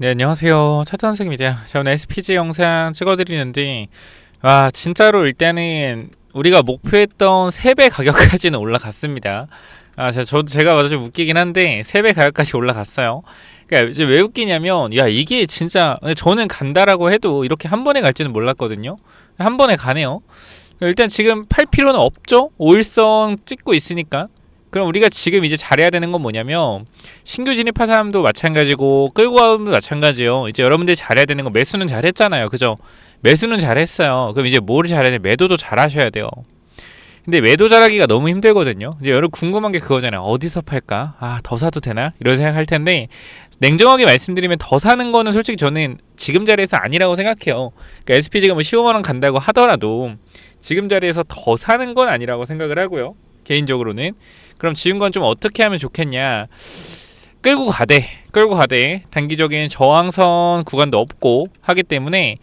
네, 안녕하세요. 차탄승입니다. 저는 SPG 영상 찍어드리는데, 와, 진짜로 일단은 우리가 목표했던 3배 가격까지는 올라갔습니다. 제가 봐도 좀 웃기긴 한데, 3배 가격까지 올라갔어요. 그러니까 이제 왜 웃기냐면, 야, 이게 진짜, 저는 간다라고 해도 이렇게 한 번에 갈지는 몰랐거든요. 한 번에 가네요. 일단 지금 팔 필요는 없죠? 5일선 찍고 있으니까. 그럼 우리가 지금 이제 잘해야 되는 건 뭐냐면 신규 진입한 사람도 마찬가지고 끌고 가도 마찬가지예요. 이제 여러분들이 잘해야 되는 건 매수는 잘했잖아요. 그죠? 매수는 잘했어요. 그럼 이제 뭐를 잘해야 돼? 매도도 잘하셔야 돼요. 근데 매도 잘하기가 너무 힘들거든요. 이제 여러분 궁금한 게 그거잖아요. 어디서 팔까? 더 사도 되나? 이런 생각할 텐데 냉정하게 말씀드리면 더 사는 거는 솔직히 저는 지금 자리에서 아니라고 생각해요. 그러니까 SPG가 뭐 15만 원 간다고 하더라도 지금 자리에서 더 사는 건 아니라고 생각을 하고요. 개인적으로는. 그럼 지은 건 좀 어떻게 하면 좋겠냐? 끌고 가되 단기적인 저항선 구간도 없고 하기 때문에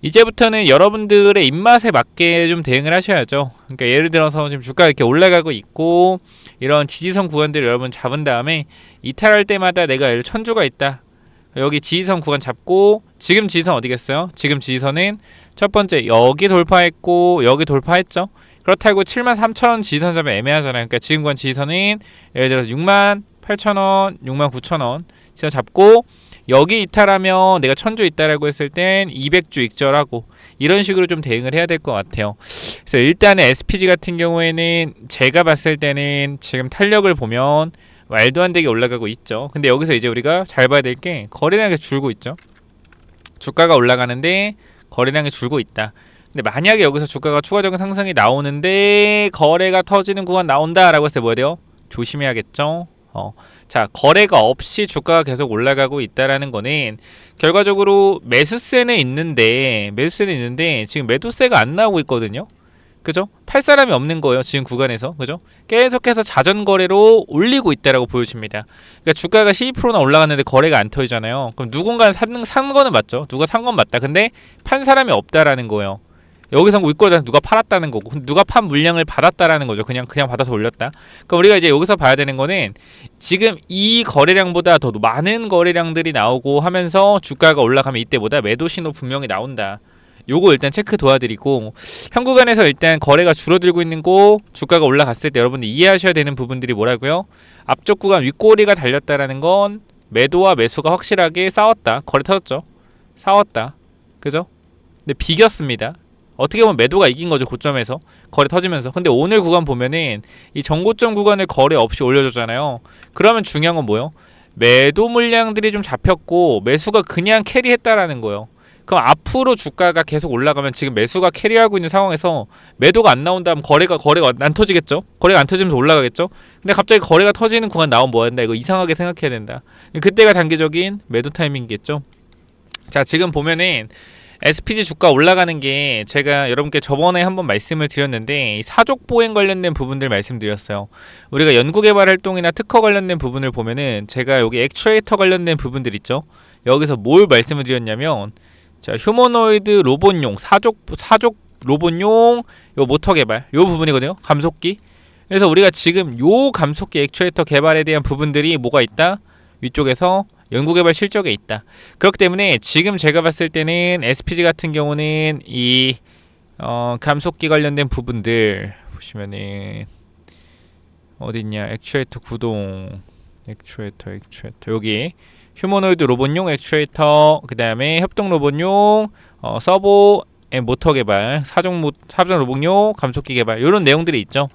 이제부터는 여러분들의 입맛에 맞게 좀 대응을 하셔야죠. 그러니까 예를 들어서 지금 주가가 이렇게 올라가고 있고 이런 지지선 구간들을 여러분 잡은 다음에 이탈할 때마다 내가 천주가 있다. 여기 지지선 구간 잡고 지금 지지선 어디겠어요? 지금 지지선은 첫 번째 여기 돌파했고 여기 돌파했죠. 그렇다고 73,000원 지지선 잡으면 애매하잖아요. 그러니까 지금 구간 지지선은 예를 들어서 68,000원, 69,000원 지지선 잡고 여기 이탈하면 내가 천주 있다라고 했을 땐 200주 익절하고 이런 식으로 좀 대응을 해야 될 것 같아요. 그래서 일단은 SPG 같은 경우에는 제가 봤을 때는 지금 탄력을 보면 말도 안 되게 올라가고 있죠. 근데 여기서 이제 우리가 잘 봐야 될 게 거래량이 줄고 있죠. 주가가 올라가는데 거래량이 줄고 있다. 근데 만약에 여기서 주가가 추가적인 상승이 나오는데 거래가 터지는 구간 나온다라고 했을 때 뭐야 돼요? 조심해야겠죠. 자, 거래가 없이 주가가 계속 올라가고 있다라는 거는 결과적으로 매수세는 있는데 지금 매도세가 안 나오고 있거든요. 그죠? 팔 사람이 없는 거예요. 지금 구간에서. 그죠? 계속해서 자전 거래로 올리고 있다라고 보여집니다. 그러니까 주가가 12%나 올라갔는데 거래가 안 터지잖아요. 그럼 누군가는 산 거는 맞죠? 누가 산 건 맞다. 근데 판 사람이 없다라는 거예요. 여기서 윗골에다 누가 팔았다는 거고 누가 판 물량을 받았다라는 거죠. 그냥 받아서 올렸다. 그러니까 우리가 이제 여기서 봐야 되는 거는 지금 이 거래량보다 더 많은 거래량들이 나오고 하면서 주가가 올라가면 이때보다 매도 신호 분명히 나온다. 요거 일단 체크 도와드리고 현 구간에서 일단 거래가 줄어들고 있는 거 주가가 올라갔을 때 여러분들 이해하셔야 되는 부분들이 뭐라고요? 앞쪽 구간 윗꼬리가 달렸다라는 건 매도와 매수가 확실하게 싸웠다. 거래 터졌죠. 싸웠다. 그죠? 근데 비겼습니다. 어떻게 보면 매도가 이긴 거죠. 고점에서 거래 터지면서. 근데 오늘 구간 보면은 이 전고점 구간을 거래 없이 올려줬잖아요. 그러면 중요한 건 뭐예요? 매도 물량들이 좀 잡혔고 매수가 그냥 캐리했다라는 거예요. 그럼 앞으로 주가가 계속 올라가면 지금 매수가 캐리하고 있는 상황에서 매도가 안 나온다면 거래가 안 터지겠죠? 거래가 안 터지면서 올라가겠죠? 근데 갑자기 거래가 터지는 구간 나오면 뭐 한다? 이거 이상하게 생각해야 된다. 그때가 단기적인 매도 타이밍이겠죠? 자, 지금 보면은 SPG 주가 올라가는 게 제가 여러분께 저번에 한번 말씀을 드렸는데 사족 보행 관련된 부분들 말씀드렸어요. 우리가 연구개발 활동이나 특허 관련된 부분을 보면은 제가 여기 액추에이터 관련된 부분들 있죠. 여기서 뭘 말씀을 드렸냐면 자, 휴머노이드 로봇용 사족 로봇용 요 모터 개발 요 부분이거든요. 감속기. 그래서 우리가 지금 요 감속기 액추에이터 개발에 대한 부분들이 뭐가 있다? 위쪽에서 연구개발 실적에 있다. 그렇기 때문에 지금 제가 봤을 때는 SPG 같은 경우는 이 감속기 관련된 부분들 보시면은 어딨냐? 액추에이터 구동 액추에이터 여기 휴머노이드 로봇용 액추에이터 그 다음에 협동 로봇용 서보 모터 개발, 사종 로봇용 감속기 개발 이런 내용들이 있죠.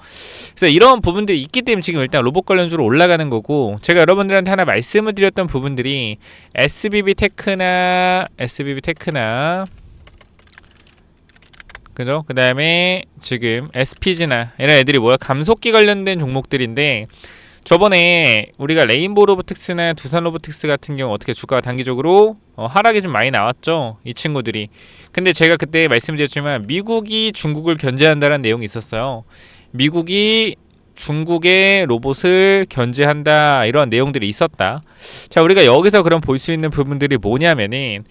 그래서 이런 부분들이 있기 때문에 지금 일단 로봇 관련주로 올라가는 거고 제가 여러분들한테 하나 말씀을 드렸던 부분들이 SBB 테크나 그죠? 그 다음에 지금 SPG나 이런 애들이 뭐야? 감속기 관련된 종목들인데 저번에 우리가 레인보우 로보틱스나 두산 로보틱스 같은 경우 어떻게 주가가 단기적으로 하락이 좀 많이 나왔죠. 이 친구들이. 근데 제가 그때 말씀드렸지만 미국이 중국을 견제한다는 내용이 있었어요. 미국이 중국의 로봇을 견제한다 이런 내용들이 있었다. 자, 우리가 여기서 그럼 볼 수 있는 부분들이 뭐냐면은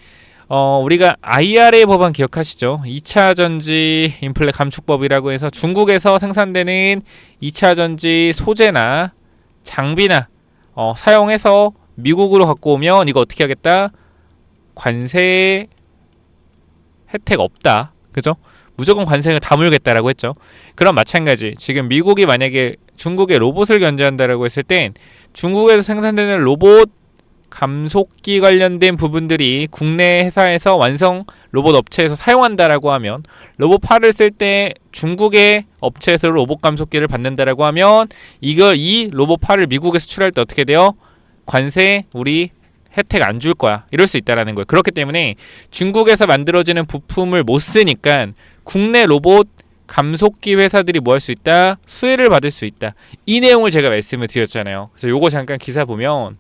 우리가 IRA 법안 기억하시죠? 2차 전지 인플레 감축법이라고 해서 중국에서 생산되는 2차 전지 소재나 장비나 사용해서 미국으로 갖고 오면 이거 어떻게 하겠다? 관세 혜택 없다. 그죠? 무조건 관세를 다 물겠다라고 했죠. 그럼 마찬가지. 지금 미국이 만약에 중국에 로봇을 견제한다라고 했을 땐 중국에서 생산되는 로봇 감속기 관련된 부분들이 국내 회사에서 완성 로봇 업체에서 사용한다라고 하면 로봇 팔을 쓸 때 중국의 업체에서 로봇 감속기를 받는다라고 하면 이 로봇 팔을 미국에 수출할 때 어떻게 돼요? 관세 우리 혜택 안 줄 거야. 이럴 수 있다라는 거예요. 그렇기 때문에 중국에서 만들어지는 부품을 못 쓰니까 국내 로봇 감속기 회사들이 뭐 할 수 있다? 수혜를 받을 수 있다. 이 내용을 제가 말씀을 드렸잖아요. 그래서 요거 잠깐 기사 보면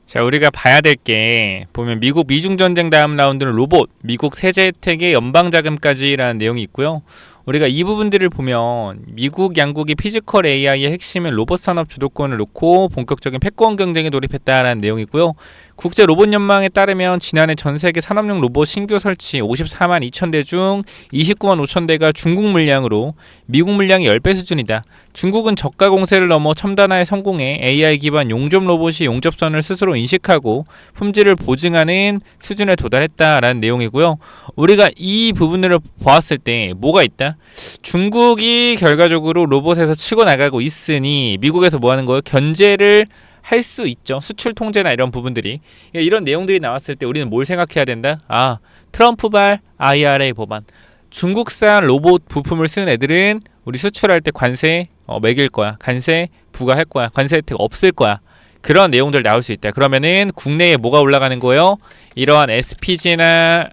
자, 우리가 봐야 될 게 보면 미국 미중 전쟁 다음 라운드는 로봇, 미국 세제 혜택의 연방 자금까지라는 내용이 있고요. 우리가 이 부분들을 보면 미국 양국이 피지컬 AI의 핵심인 로봇 산업 주도권을 놓고 본격적인 패권 경쟁에 돌입했다라는 내용이고요. 국제 로봇 연맹에 따르면 지난해 전 세계 산업용 로봇 신규 설치 54만 2천 대 중 29만 5천 대가 중국 물량으로 미국 물량이 10배 수준이다. 중국은 저가 공세를 넘어 첨단화에 성공해 AI 기반 용접 로봇이 용접선을 스스로 인식하고 품질을 보증하는 수준에 도달했다라는 내용이고요. 우리가 이 부분을 보았을 때 뭐가 있다? 중국이 결과적으로 로봇에서 치고 나가고 있으니 미국에서 뭐 하는 거예요? 견제를 할 수 있죠. 수출 통제나 이런 부분들이. 이런 내용들이 나왔을 때 우리는 뭘 생각해야 된다? 아, 트럼프발 IRA 법안. 중국산 로봇 부품을 쓰는 애들은 우리 수출할 때 관세 매길 거야. 관세 부과할 거야. 관세 혜택 없을 거야. 그런 내용들 나올 수 있다. 그러면은 국내에 뭐가 올라가는 거예요? 이러한 SPG나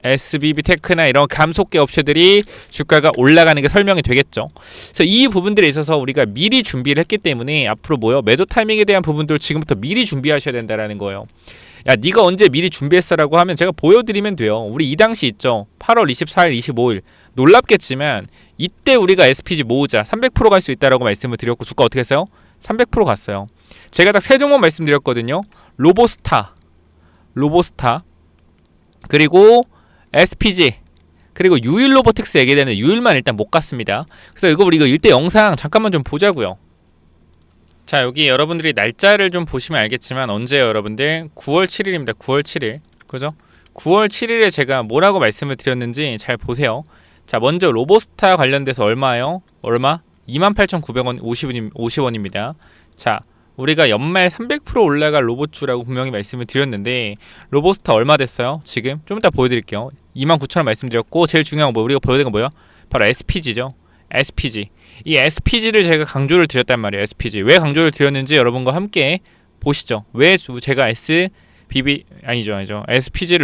SBB 테크나 이런 감속기 업체들이 주가가 올라가는 게 설명이 되겠죠. 그래서 이 부분들에 있어서 우리가 미리 준비를 했기 때문에 앞으로 뭐요? 매도 타이밍에 대한 부분들 지금부터 미리 준비하셔야 된다라는 거예요. 야, 네가 언제 미리 준비했어라고 하면 제가 보여드리면 돼요. 우리 이 당시 있죠. 8월 24일, 25일 놀랍겠지만 이때 우리가 SPG 모으자 300% 갈 수 있다라고 말씀을 드렸고 주가 어떻게 했어요? 300% 갔어요. 제가 딱 세 종목 말씀드렸거든요. 로보스타 그리고 SPG 그리고 유일 로보틱스 얘기되는 유일만 일단 못 갔습니다. 그래서 이거 우리 이때 영상 잠깐만 좀 보자고요. 자, 여기 여러분들이 날짜를 좀 보시면 알겠지만 언제요 여러분들? 9월 7일입니다. 9월 7일 그죠? 9월 7일에 제가 뭐라고 말씀을 드렸는지 잘 보세요. 자, 먼저 로보스타 관련돼서 얼마요? 얼마? 28,900원 50원입니다. 자, 우리가 연말 300% 올라갈 로봇주라고 분명히 말씀을 드렸는데 로보스타 얼마 됐어요? 지금 좀 이따 보여드릴게요. 29,000원 말씀드렸고 제일 중요한 거 우리가 보여드린 건 뭐예요? 바로 SPG죠. SPG. 이 SPG를 제가 강조를 드렸단 말이에요. SPG. 왜 강조를 드렸는지 여러분과 함께 보시죠. 왜 제가 SPG를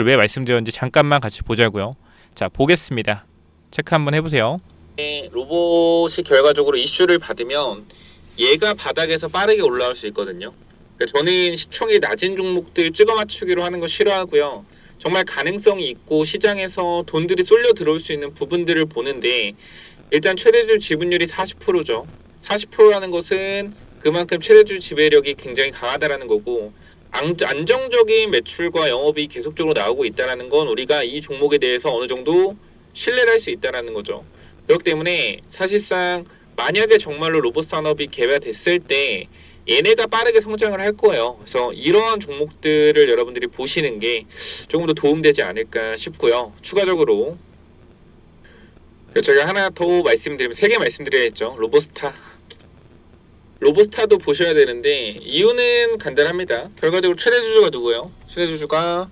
왜 말씀드렸는지 잠깐만 같이 보자고요. 자, 보겠습니다. 체크 한번 해보세요. 로봇이 결과적으로 이슈를 받으면 얘가 바닥에서 빠르게 올라올 수 있거든요. 저는 시총이 낮은 종목들 찍어 맞추기로 하는 거 싫어하고요. 정말 가능성이 있고 시장에서 돈들이 쏠려 들어올 수 있는 부분들을 보는데 일단 최대주 지분율이 40%죠. 40%라는 것은 그만큼 최대주 지배력이 굉장히 강하다라는 거고 안정적인 매출과 영업이 계속적으로 나오고 있다는 건 우리가 이 종목에 대해서 어느 정도 신뢰를 할 수 있다는 거죠. 그렇기 때문에 사실상 만약에 정말로 로봇 산업이 개발됐을 때 얘네가 빠르게 성장을 할 거예요. 그래서 이러한 종목들을 여러분들이 보시는 게 조금 더 도움되지 않을까 싶고요. 추가적으로 제가 하나 더 말씀드리면 3개 말씀드려야겠죠. 로보스타도 보셔야 되는데 이유는 간단합니다. 결과적으로 최대주주가 누구예요? 최대주주가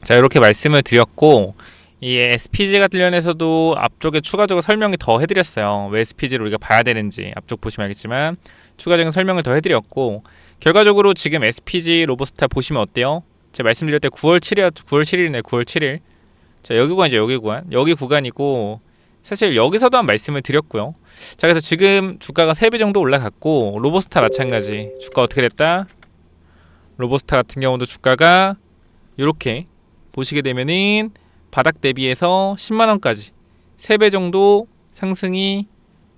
자, 이렇게 말씀을 드렸고 이 SPG 관련해서도 앞쪽에 추가적으로 설명이 더 해드렸어요. 왜 SPG를 우리가 봐야 되는지 앞쪽 보시면 알겠지만 추가적인 설명을 더 해드렸고 결과적으로 지금 SPG 로보스타 보시면 어때요? 제가 말씀드릴 때 9월 7일이네. 9월 7일. 자, 여기 구간이죠. 여기 구간이고 사실 여기서도 한 말씀을 드렸고요. 자, 그래서 지금 주가가 3배 정도 올라갔고 로보스타 마찬가지. 주가 어떻게 됐다? 로보스타 같은 경우도 주가가 이렇게 보시게 되면은 바닥 대비해서 10만원까지 3배 정도 상승이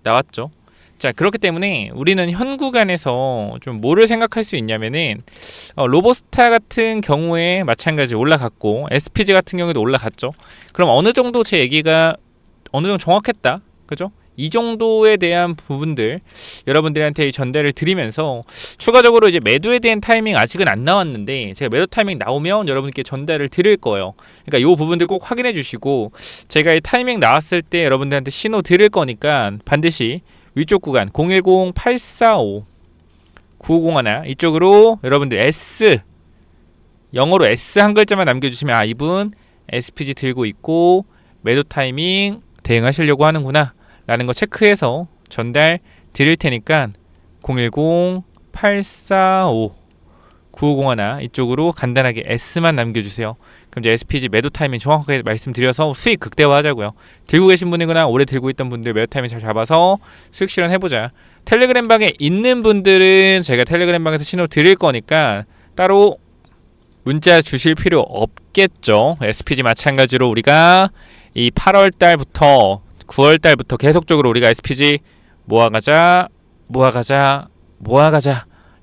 나왔죠. 자, 그렇기 때문에 우리는 현 구간에서 좀 뭐를 생각할 수 있냐면은 로보스타 같은 경우에 마찬가지 올라갔고 SPG 같은 경우에도 올라갔죠. 그럼 어느 정도 제 얘기가 어느 정도 정확했다. 그죠? 이 정도에 대한 부분들 여러분들한테 전달을 드리면서 추가적으로 이제 매도에 대한 타이밍 아직은 안 나왔는데 제가 매도 타이밍 나오면 여러분께 전달을 드릴 거예요. 그러니까 이 부분들 꼭 확인해 주시고 제가 이 타이밍 나왔을 때 여러분들한테 신호 드릴 거니까 반드시 위쪽 구간 010-845-950 이쪽으로 여러분들 S 영어로 S 한 글자만 남겨주시면 아 이분 SPG 들고 있고 매도 타이밍 대응하시려고 하는구나 라는 거 체크해서 전달 드릴 테니까 010-845-9501 이쪽으로 간단하게 S만 남겨주세요. 그럼 이제 SPG 매도 타이밍 정확하게 말씀드려서 수익 극대화하자고요. 들고 계신 분이거나 오래 들고 있던 분들 매도 타이밍 잘 잡아서 수익 실현해보자. 텔레그램 방에 있는 분들은 제가 텔레그램 방에서 신호 드릴 거니까 따로 문자 주실 필요 없겠죠. SPG 마찬가지로 우리가 이 8월 달부터 9월 달부터 계속적으로 우리가 SPG 모아가자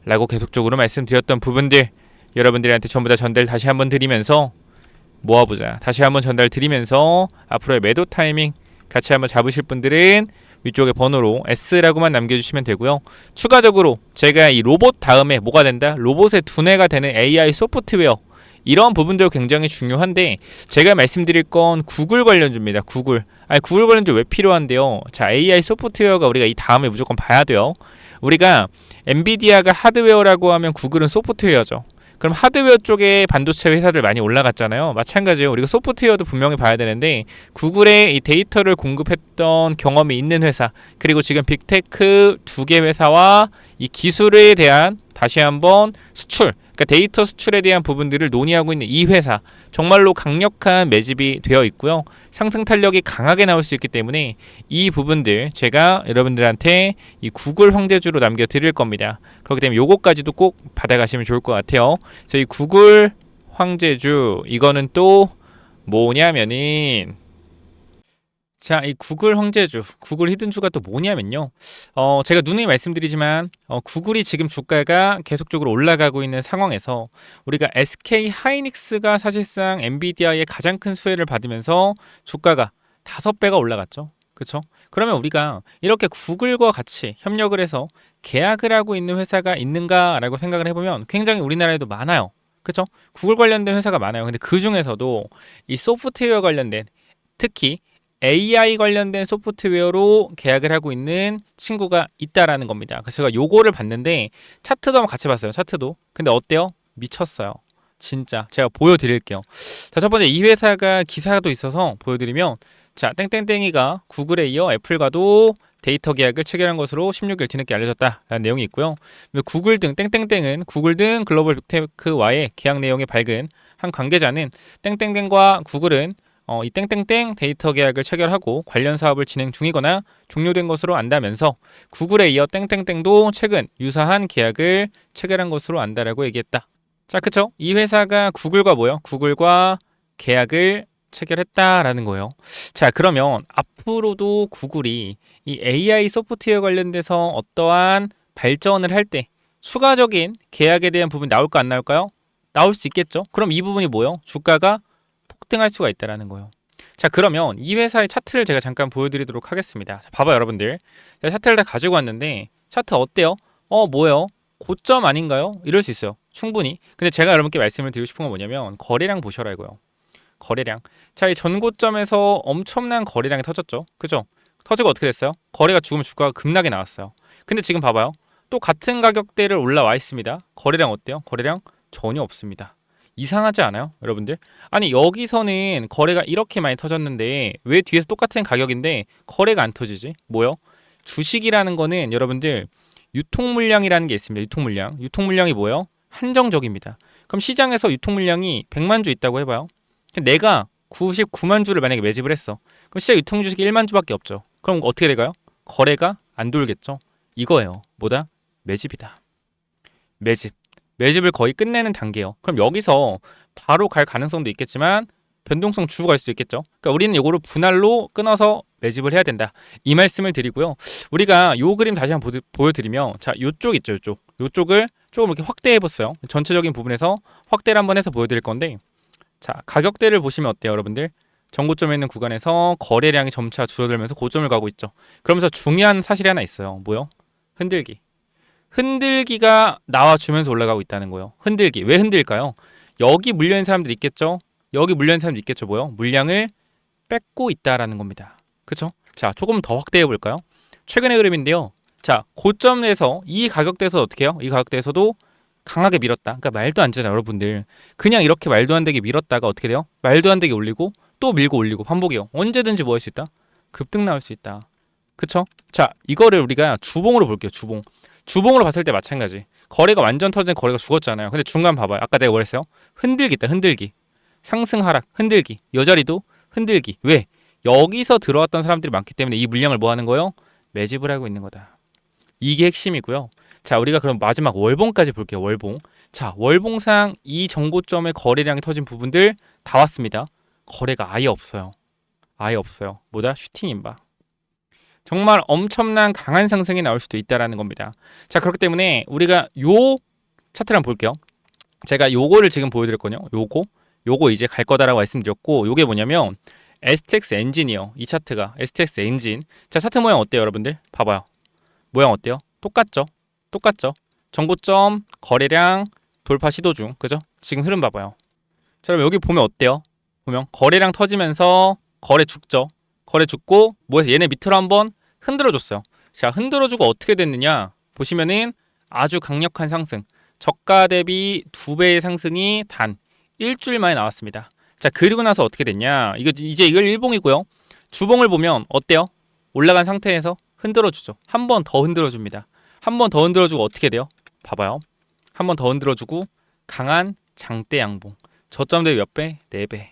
라고 계속적으로 말씀드렸던 부분들 여러분들한테 전부 다 전달 다시 한번 드리면서 모아보자. 다시 한번 전달 드리면서 앞으로의 매도 타이밍 같이 한번 잡으실 분들은 위쪽에 번호로 S라고만 남겨주시면 되고요. 추가적으로 제가 이 로봇 다음에 뭐가 된다? 로봇의 두뇌가 되는 AI 소프트웨어 이런 부분도 굉장히 중요한데 제가 말씀드릴 건 구글 관련주입니다. 구글 관련주 왜 필요한데요? 자, AI 소프트웨어가 우리가 이 다음에 무조건 봐야 돼요. 우리가 엔비디아가 하드웨어라고 하면 구글은 소프트웨어죠. 그럼 하드웨어 쪽에 반도체 회사들 많이 올라갔잖아요. 마찬가지예요. 우리가 소프트웨어도 분명히 봐야 되는데 구글에 이 데이터를 공급했던 경험이 있는 회사 그리고 지금 빅테크 2개 회사와 이 기술에 대한 다시 한번 수출 그러니까 데이터 수출에 대한 부분들을 논의하고 있는 이 회사 정말로 강력한 매집이 되어 있고요. 상승 탄력이 강하게 나올 수 있기 때문에 이 부분들 제가 여러분들한테 이 구글 황제주로 남겨드릴 겁니다. 그렇기 때문에 요거까지도 꼭 받아가시면 좋을 것 같아요. 그래서 이 구글 황제주 이거는 또 뭐냐면은 자, 이 구글 황제주, 구글 히든주가 또 뭐냐면요. 제가 누누이 말씀드리지만 구글이 지금 주가가 계속적으로 올라가고 있는 상황에서 우리가 SK 하이닉스가 사실상 엔비디아의 가장 큰 수혜를 받으면서 주가가 5배가 올라갔죠. 그렇죠? 그러면 우리가 이렇게 구글과 같이 협력을 해서 계약을 하고 있는 회사가 있는가라고 생각을 해보면 굉장히 우리나라에도 많아요. 그렇죠? 구글 관련된 회사가 많아요. 근데 그 중에서도 이 소프트웨어 관련된 특히 AI 관련된 소프트웨어로 계약을 하고 있는 친구가 있다라는 겁니다. 그래서 제가 요거를 봤는데 차트도 한번 같이 봤어요. 차트도. 근데 어때요? 미쳤어요. 진짜. 제가 보여드릴게요. 자, 첫 번째 이 회사가 기사도 있어서 보여드리면 자, 땡땡땡이가 구글에 이어 애플과도 데이터 계약을 체결한 것으로 16일 뒤늦게 알려졌다라는 내용이 있고요. 구글 등 땡땡땡은 구글 등 글로벌 빅테크와의 계약 내용이 밝은 한 관계자는 땡땡땡과 구글은 이 땡땡땡 데이터 계약을 체결하고 관련 사업을 진행 중이거나 종료된 것으로 안다면서 구글에 이어 땡땡땡도 최근 유사한 계약을 체결한 것으로 안다라고 얘기했다. 자, 그쵸? 이 회사가 구글과 뭐요? 구글과 계약을 체결했다라는 거예요. 자, 그러면 앞으로도 구글이 이 AI 소프트웨어 관련돼서 어떠한 발전을 할 때 추가적인 계약에 대한 부분이 나올까 안 나올까요? 나올 수 있겠죠? 그럼 이 부분이 뭐요? 주가가 폭등할 수가 있다라는 거예요. 자, 그러면 이 회사의 차트를 제가 잠깐 보여드리도록 하겠습니다. 자, 봐봐요, 여러분들. 제가 차트를 다 가지고 왔는데 차트 어때요? 뭐예요? 고점 아닌가요? 이럴 수 있어요. 충분히. 근데 제가 여러분께 말씀을 드리고 싶은 건 뭐냐면 거래량 보셔라 이거요. 거래량. 자, 이 전고점에서 엄청난 거래량이 터졌죠. 그죠? 터지고 어떻게 됐어요? 거래가 죽으면 주가가 급락이 나왔어요. 근데 지금 봐봐요. 또 같은 가격대를 올라와 있습니다. 거래량 어때요? 거래량 전혀 없습니다. 이상하지 않아요? 여러분들? 아니 여기서는 거래가 이렇게 많이 터졌는데 왜 뒤에서 똑같은 가격인데 거래가 안 터지지? 뭐요? 주식이라는 거는 여러분들 유통물량이라는 게 있습니다. 유통물량. 유통물량이 뭐예요? 한정적입니다. 그럼 시장에서 유통물량이 100만 주 있다고 해봐요. 내가 99만 주를 만약에 매집을 했어. 그럼 시장 유통주식이 1만 주밖에 없죠. 그럼 어떻게 될까요? 거래가 안 돌겠죠. 이거예요. 뭐다? 매집이다. 매집을 거의 끝내는 단계예요. 그럼 여기서 바로 갈 가능성도 있겠지만 변동성 주고 갈 수도 있겠죠. 그러니까 우리는 이거를 분할로 끊어서 매집을 해야 된다. 이 말씀을 드리고요. 우리가 요 그림 다시 한번 보여드리면 자, 요쪽 있죠. 요쪽을 조금 이렇게 확대해 봤어요. 전체적인 부분에서 확대를 한번 해서 보여드릴 건데 자, 가격대를 보시면 어때요, 여러분들? 전고점에 있는 구간에서 거래량이 점차 줄어들면서 고점을 가고 있죠. 그러면서 중요한 사실이 하나 있어요. 뭐요? 흔들기. 흔들기가 나와주면서 올라가고 있다는 거예요. 흔들기. 왜 흔들까요? 여기 물려있는 사람들이 있겠죠? 여기 물려있는 사람들이 있겠죠? 뭐요? 물량을 뺏고 있다라는 겁니다. 그쵸? 자, 조금 더 확대해 볼까요? 최근의 흐름인데요. 자, 고점에서 이 가격대에서 어떻게 해요? 이 가격대에서도 강하게 밀었다. 그러니까 말도 안 되잖아요, 여러분들. 그냥 이렇게 말도 안 되게 밀었다가 어떻게 돼요? 말도 안 되게 올리고 또 밀고 올리고 반복이요. 언제든지 뭐 할 수 있다? 급등 나올 수 있다. 그쵸? 자, 이거를 우리가 주봉으로 볼게요. 주봉. 주봉으로 봤을 때 마찬가지. 거래가 완전 터진 거래가 죽었잖아요. 근데 중간 봐봐요. 아까 내가 뭐랬어요? 흔들기 있다. 흔들기. 상승 하락. 흔들기. 여 자리도 흔들기. 왜? 여기서 들어왔던 사람들이 많기 때문에 이 물량을 뭐 하는 거예요? 매집을 하고 있는 거다. 이게 핵심이고요. 자, 우리가 그럼 마지막 월봉까지 볼게요. 월봉. 자, 월봉상 이 정고점의 거래량이 터진 부분들 다 왔습니다. 거래가 아예 없어요. 아예 없어요. 뭐다? 슈팅 임박. 정말 엄청난 강한 상승이 나올 수도 있다라는 겁니다. 자, 그렇기 때문에 우리가 요 차트를 한번 볼게요. 제가 요거를 지금 보여드렸거든요. 요거 이제 갈 거다라고 말씀드렸고, 요게 뭐냐면 STX 엔진이요. 이 차트가 STX 엔진. 자, 차트 모양 어때요, 여러분들? 봐봐요. 모양 어때요? 똑같죠? 똑같죠? 정고점, 거래량, 돌파 시도 중. 그죠? 지금 흐름 봐봐요. 자, 그럼 여기 보면 어때요? 보면 거래량 터지면서 거래 죽죠. 거래 죽고 뭐해서 얘네 밑으로 한번 흔들어줬어요. 자, 흔들어주고 어떻게 됐느냐? 보시면은 아주 강력한 상승. 저가 대비 2배의 상승이 단 일주일 만에 나왔습니다. 자, 그리고 나서 어떻게 됐냐? 이제 이걸 일봉이고요. 주봉을 보면 어때요? 올라간 상태에서 흔들어주죠. 한 번 더 흔들어줍니다. 한 번 더 흔들어주고 어떻게 돼요? 봐봐요. 한 번 더 흔들어주고 강한 장대 양봉. 저점 대비 몇 배? 4배.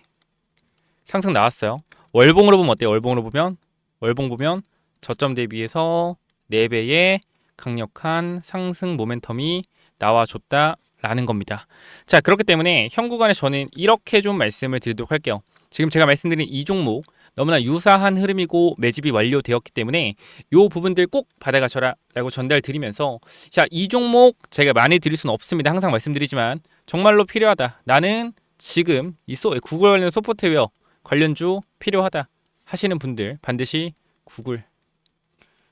상승 나왔어요. 월봉으로 보면 어때요? 월봉 보면 저점 대비해서 4배의 강력한 상승 모멘텀이 나와줬다라는 겁니다. 자, 그렇기 때문에 현 구간에 저는 이렇게 좀 말씀을 드리도록 할게요. 지금 제가 말씀드린 이 종목 너무나 유사한 흐름이고 매집이 완료되었기 때문에 이 부분들 꼭 받아가셔라 라고 전달 드리면서, 자, 이 종목 제가 많이 드릴 수는 없습니다. 항상 말씀드리지만 정말로 필요하다. 나는 지금 이 구글 관련 소프트웨어 관련주 필요하다 하시는 분들 반드시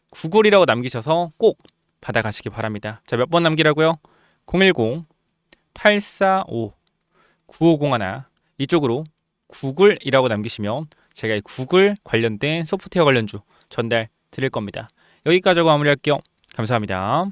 구글이라고 남기셔서 꼭 받아가시기 바랍니다. 자, 몇 번 남기라고요? 010-845-9501 이쪽으로 구글이라고 남기시면 제가 이 구글 관련된 소프트웨어 관련주 전달 드릴 겁니다. 여기까지 하고 마무리할게요. 감사합니다.